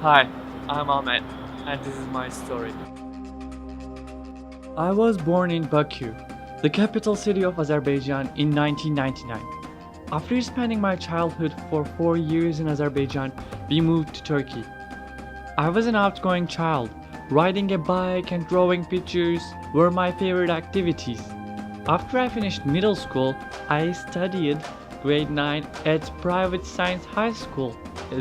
Hi, I'm Ahmet, and this is my story. I was born in Baku, the capital city of Azerbaijan, in 1999. After spending my childhood for 4 years in Azerbaijan, we moved to Turkey. I was an outgoing child. Riding a bike and drawing pictures were my favorite activities. After I finished middle school, I studied grade 9 at private science high school.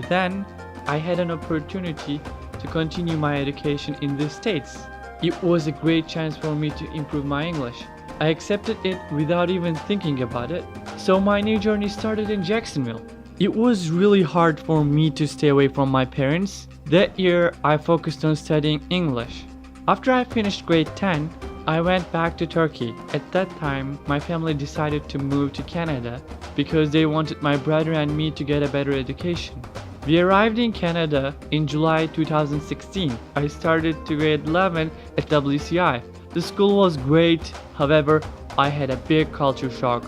Then I had an opportunity to continue my education in the States. It was a great chance for me to improve my English. I accepted it without even thinking about it. So my new journey started in Jacksonville. It was really hard for me to stay away from my parents. That year, I focused on studying English. After I finished grade 10, I went back to Turkey. At that time, my family decided to move to Canada because they wanted my brother and me to get a better education. We arrived in Canada in July 2016. I started to grade 11 at WCI. The school was great, however, I had a big culture shock.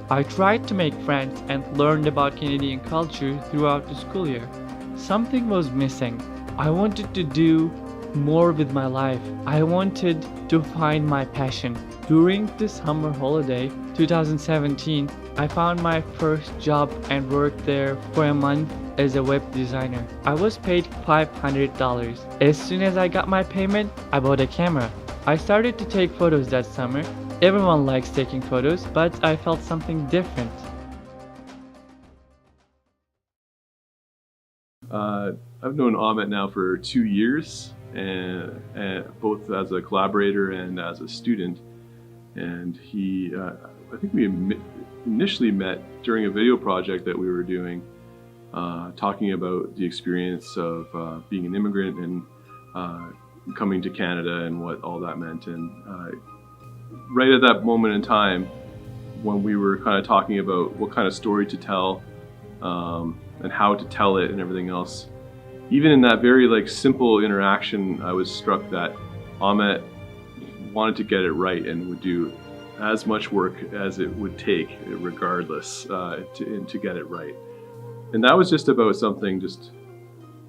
I tried to make friends and learned about Canadian culture throughout the school year. Something was missing. I wanted to do more with my life. I wanted to find my passion. During the summer holiday 2017, I found my first job and worked there for a month as a web designer. I was paid $500. As soon as I got my payment, I bought a camera. I started to take photos that summer. Everyone likes taking photos, but I felt something different. I've known Ahmet now for 2 years, and both as a collaborator and as a student. And I think we initially met during a video project that we were doing, talking about the experience of being an immigrant and coming to Canada and what all that meant. And right at that moment in time, when we were kind of talking about what kind of story to tell and how to tell it and everything else, even in that very simple interaction, I was struck that Ahmet wanted to get it right and would do as much work as it would take, regardless, to get it right. And that was just about something,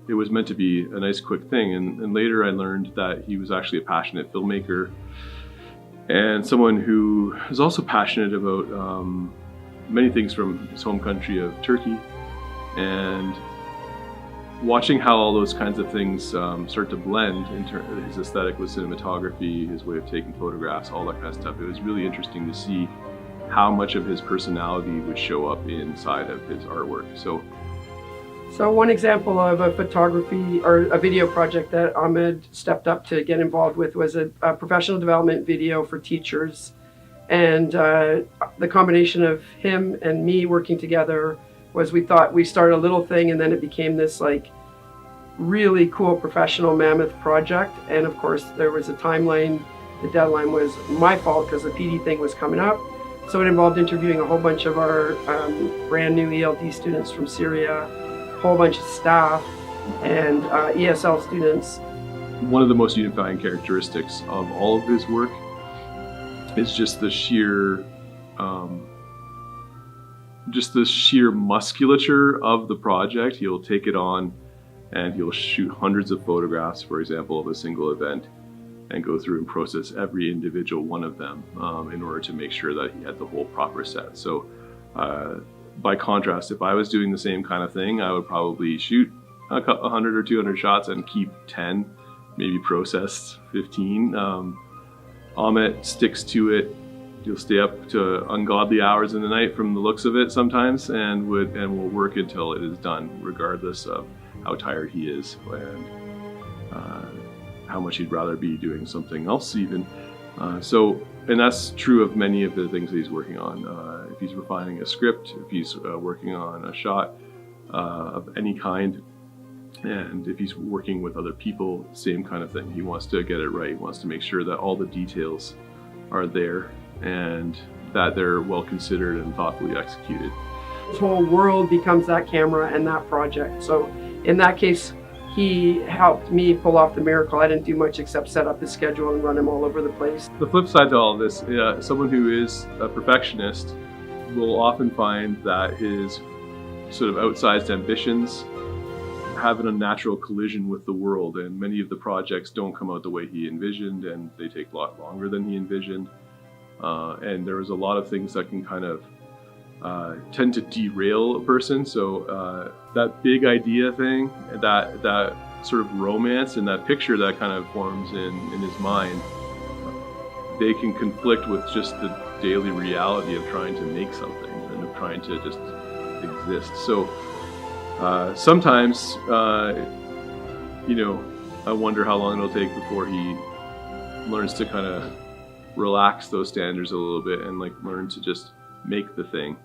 it was meant to be a nice quick thing. And later I learned that he was actually a passionate filmmaker and someone who is also passionate about many things from his home country of Turkey. And watching how all those kinds of things start to blend into his aesthetic with cinematography, his way of taking photographs, all that kind of stuff, it was really interesting to see how much of his personality would show up inside of his artwork. So one example of a photography or a video project that Ahmed stepped up to get involved with was a professional development video for teachers. And the combination of him and me working together was, we thought we started a little thing and then it became this really cool professional mammoth project. And of course there was a timeline. The deadline was my fault because the PD thing was coming up. So it involved interviewing a whole bunch of our brand new ELD students from Syria, a whole bunch of staff, and ESL students. One of the most unifying characteristics of all of his work is just the sheer musculature of the project. He'll take it on and he'll shoot hundreds of photographs, for example, of a single event, and go through and process every individual one of them in order to make sure that he had the whole proper set. So by contrast, if I was doing the same kind of thing, I would probably shoot 100 or 200 shots and keep 10, maybe process 15. Ahmet sticks to it. He'll stay up to ungodly hours in the night from the looks of it sometimes, and will work until it is done, regardless of how tired he is and how much he'd rather be doing something else even. And that's true of many of the things that he's working on. If he's refining a script, if he's working on a shot of any kind, and if he's working with other people, same kind of thing. He wants to get it right. He wants to make sure that all the details are there and that they're well considered and thoughtfully executed. His whole world becomes that camera and that project. So in that case, he helped me pull off the miracle. I didn't do much except set up his schedule and run him all over the place. The flip side to all of this, someone who is a perfectionist will often find that his sort of outsized ambitions have an unnatural collision with the world, and many of the projects don't come out the way he envisioned, and they take a lot longer than he envisioned. And there was a lot of things that can kind of tend to derail a person. So that big idea thing, that sort of romance and that picture that kind of forms in his mind, they can conflict with just the daily reality of trying to make something and of trying to just exist. So sometimes, I wonder how long it'll take before he learns to kind of relax those standards a little bit and like learn to just make the thing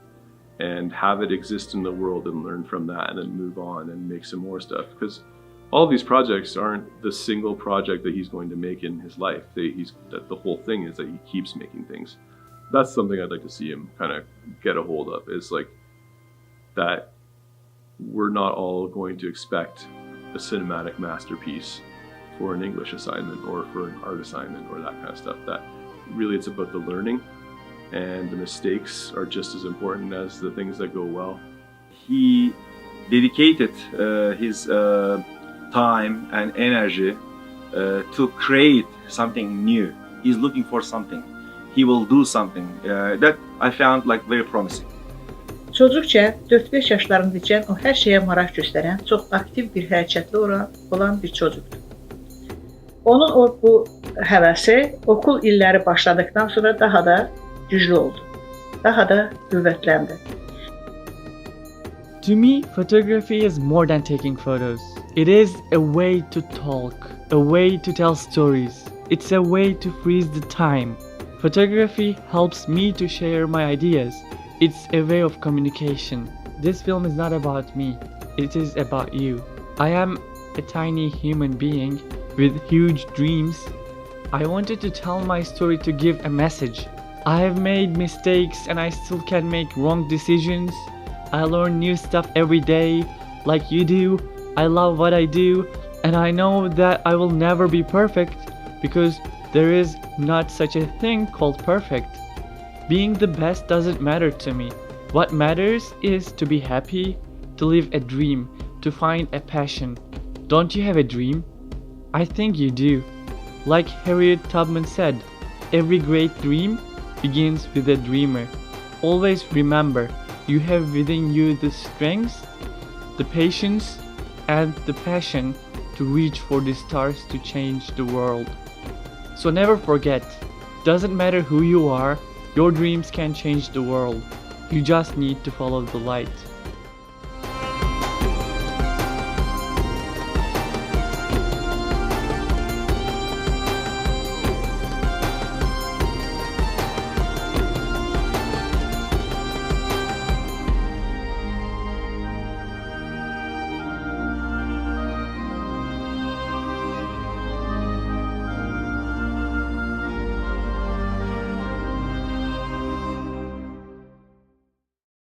and have it exist in the world and learn from that and then move on and make some more stuff. Because all of these projects aren't the single project that he's going to make in his life. The whole thing is that he keeps making things. That's something I'd like to see him kind of get a hold of, is like that we're not all going to expect a cinematic masterpiece for an English assignment or for an art assignment or that kind of stuff. That really it's about the learning, and the mistakes are just as important as the things that go well. He dedicated his time and energy to create something new. He's looking for something. He will do something that I found like very promising. Çocukça 4-5 yaşlarındayken o hər şeyə maraq göstərən, çox aktiv bir hərəkətli olan bir çocukdur. Onun bu həvəsi okul illəri başladıktan sonra daha da güclü oldu. Daha da qüvvətləndi. To me, photography is more than taking photos. It is a way to talk, a way to tell stories. It's a way to freeze the time. Photography helps me to share my ideas. It's a way of communication. This film is not about me, it is about you. I am a tiny human being with huge dreams. I wanted to tell my story to give a message. I have made mistakes and I still can make wrong decisions. I learn new stuff every day, like you do. I love what I do, and I know that I will never be perfect, because there is not such a thing called perfect. Being the best doesn't matter to me. What matters is to be happy, to live a dream, to find a passion. Don't you have a dream? I think you do. Like Harriet Tubman said, every great dream begins with a dreamer. Always remember, you have within you the strength, the patience, and the passion to reach for the stars to change the world. So never forget, doesn't matter who you are, your dreams can change the world. You just need to follow the light.